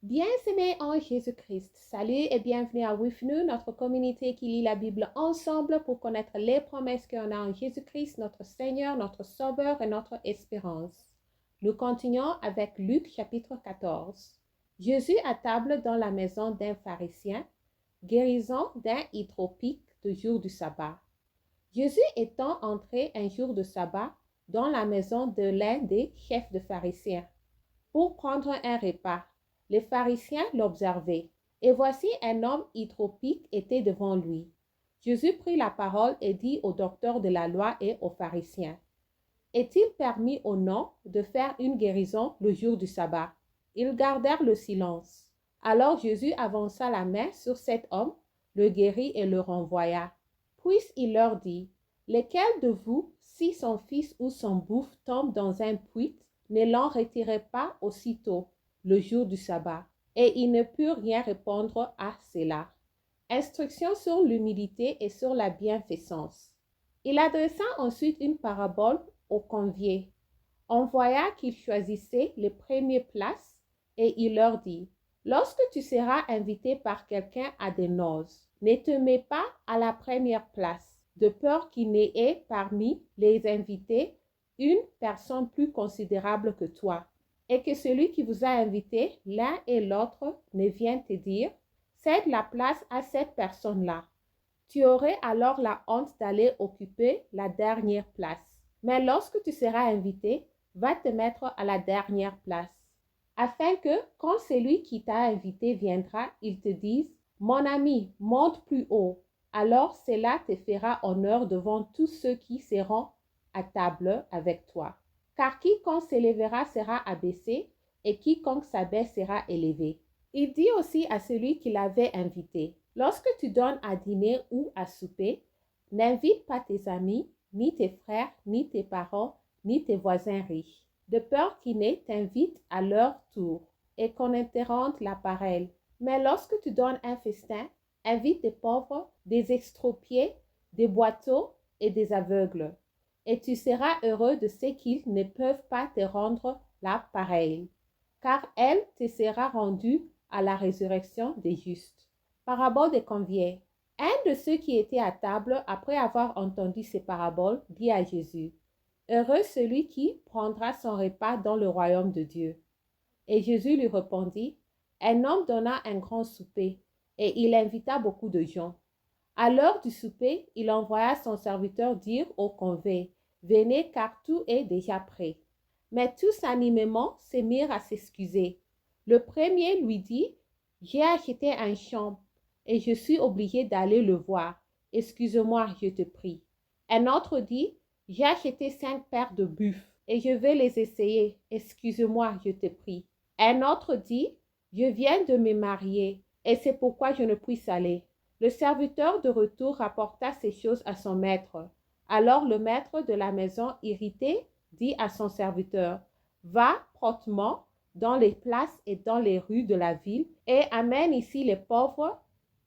Bien-aimés en Jésus-Christ, salut et bienvenue à With Nous, notre communauté qui lit la Bible ensemble pour connaître les promesses qu'on a en Jésus-Christ, notre Seigneur, notre Sauveur et notre espérance. Nous continuons avec Luc chapitre 14. Jésus à table dans la maison d'un pharisien, guérison d'un hydropique le jour du sabbat. Jésus étant entré un jour de sabbat dans la maison de l'un des chefs de pharisiens pour prendre un repas. Les pharisiens l'observaient, et voici un homme hydropique était devant lui. Jésus prit la parole et dit aux docteurs de la loi et aux pharisiens, est-il permis aux non de faire une guérison le jour du sabbat? Ils gardèrent le silence. Alors Jésus avança la main sur cet homme, le guérit et le renvoya. Puis il leur dit, lequel de vous, si son fils ou son bœuf tombe dans un puits, ne l'en retirait pas aussitôt le jour du sabbat? Et il ne put rien répondre à cela. Instruction sur l'humilité et sur la bienfaisance. Il adressa ensuite une parabole aux conviés. On voya qu'ils choisissaient les premières places et il leur dit, lorsque tu seras invité par quelqu'un à des noces, ne te mets pas à la première place, de peur qu'il n'y ait parmi les invités une personne plus considérable que toi, et que celui qui vous a invité, l'un et l'autre, ne vienne te dire, cède la place à cette personne-là. Tu aurais alors la honte d'aller occuper la dernière place. Mais lorsque tu seras invité, va te mettre à la dernière place, afin que, quand celui qui t'a invité viendra, il te dise, mon ami, monte plus haut. Alors cela te fera honneur devant tous ceux qui seront à table avec toi. Car quiconque s'élèvera sera abaissé, et quiconque s'abaisse sera élevé. Il dit aussi à celui qui l'avait invité, lorsque tu donnes à dîner ou à souper, n'invite pas tes amis, ni tes frères, ni tes parents, ni tes voisins riches, de peur qu'ils ne t'invitent à leur tour et qu'on interrompe la parole. Mais lorsque tu donnes un festin, invite des pauvres, des extropiés, des boiteux et des aveugles, et tu seras heureux de ce qu'ils ne peuvent pas te rendre la pareille, car elle te sera rendue à la résurrection des justes. Parabole des conviés. Un de ceux qui étaient à table, après avoir entendu ces paraboles, dit à Jésus, heureux celui qui prendra son repas dans le royaume de Dieu. Et Jésus lui répondit, un homme donna un grand souper, et il invita beaucoup de gens. À l'heure du souper, il envoya son serviteur dire aux conviés, venez car tout est déjà prêt. Mais tous animément se mirent à s'excuser. Le premier lui dit, j'ai acheté un champ et je suis obligé d'aller le voir. Excuse-moi, je te prie. Un autre dit, j'ai acheté 5 paires de buffles et je vais les essayer. Excuse-moi, je te prie. Un autre dit, je viens de me marier et c'est pourquoi je ne puis aller. Le serviteur de retour rapporta ces choses à son maître. Alors le maître de la maison, irrité, dit à son serviteur, va promptement dans les places et dans les rues de la ville et amène ici les pauvres,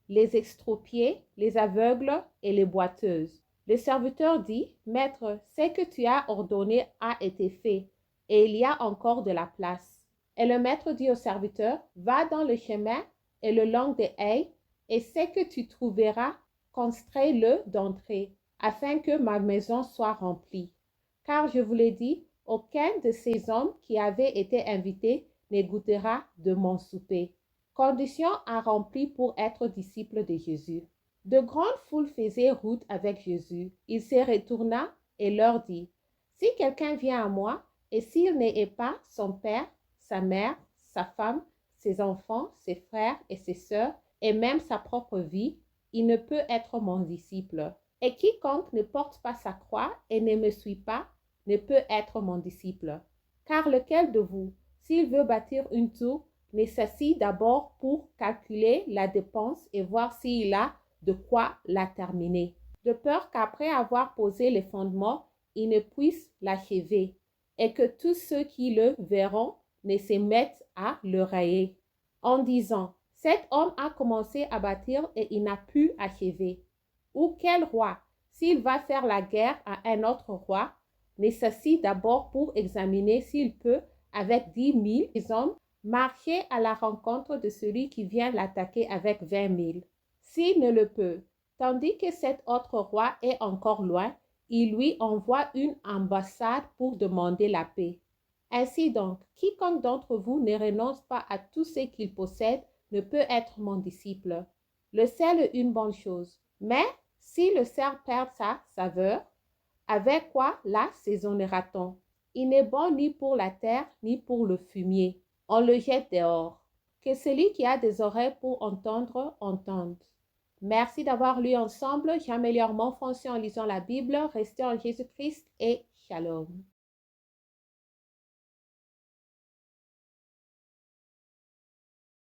les extropiés, les aveugles et les boiteuses. Le serviteur dit, maître, ce que tu as ordonné a été fait et il y a encore de la place. Et le maître dit au serviteur, va dans le chemin et le long des haies et ce que tu trouveras, constrais-le d'entrer, afin que ma maison soit remplie. Car je vous l'ai dit, aucun de ces hommes qui avaient été invités ne goûtera de mon souper. Condition à remplir pour être disciple de Jésus. De grandes foules faisaient route avec Jésus. Il se retourna et leur dit, si quelqu'un vient à moi, et s'il n'est pas son père, sa mère, sa femme, ses enfants, ses frères et ses sœurs, et même sa propre vie, il ne peut être mon disciple. Et quiconque ne porte pas sa croix et ne me suit pas, ne peut être mon disciple. Car lequel de vous, s'il veut bâtir une tour, ne s'assit d'abord pour calculer la dépense et voir s'il a de quoi la terminer, de peur qu'après avoir posé les fondements, il ne puisse l'achever, et que tous ceux qui le verront ne se mettent à le railler, en disant, cet homme a commencé à bâtir et il n'a pu achever. Ou quel roi, s'il va faire la guerre à un autre roi, ne s'assit d'abord pour examiner s'il peut, avec 10 000 hommes, marcher à la rencontre de celui qui vient l'attaquer avec 20 000. S'il ne le peut, tandis que cet autre roi est encore loin, il lui envoie une ambassade pour demander la paix. Ainsi donc, quiconque d'entre vous ne renonce pas à tout ce qu'il possède ne peut être mon disciple. Le sel est une bonne chose, mais si le sel perd sa saveur, avec quoi l'assaisonnera-t-on? Il n'est bon ni pour la terre, ni pour le fumier. On le jette dehors. Que celui qui a des oreilles pour entendre, entende. Merci d'avoir lu ensemble. J'améliore mon français en lisant la Bible. Restez en Jésus-Christ et shalom.